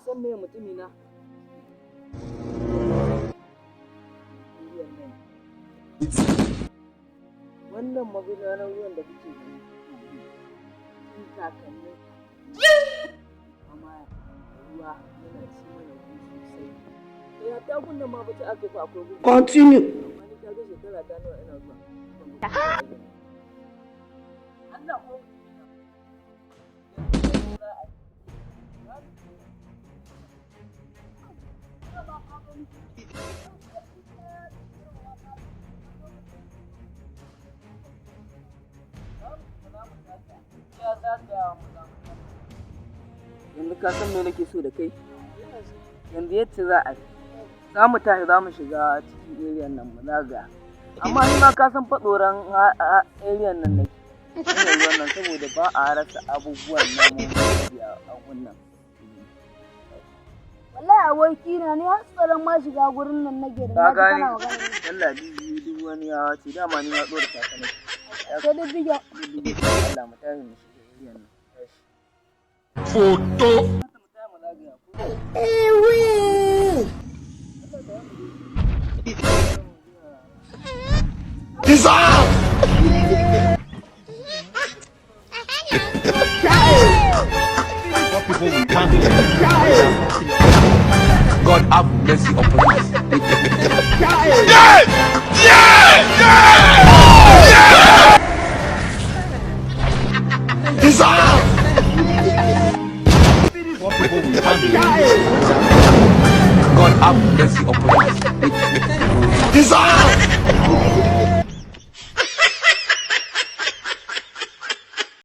san me mutumi na wannan magudanar ruwan da kuke gani sun kakanni amma ruwa yana ci mana sosai ya tagun nan ma bace aka fa akwai gudu continue amma ni kaga shekara ta nawa ina zuwa Allah ko yanzu ka san me nake so da kai yanzu yadda za a yi za mu tashi za mu shiga cikin area nan mu zagaya amma ni ma ka san faɗoran area nan nake ina ruwan nan saboda ba a rasa abubuwan namun a wannan wallahi aboki na ne har tsaron ma shiga gurin nan nake da na gane kana magana Allah biyu duk wani ya ce dama ni na dora takalmi sai dai biyo Allah mu tashi mu shiga area nan photo dissolve people we can't God have mercy upon us. Dissolve! What people we can't God have mercy upon us. Dissolve!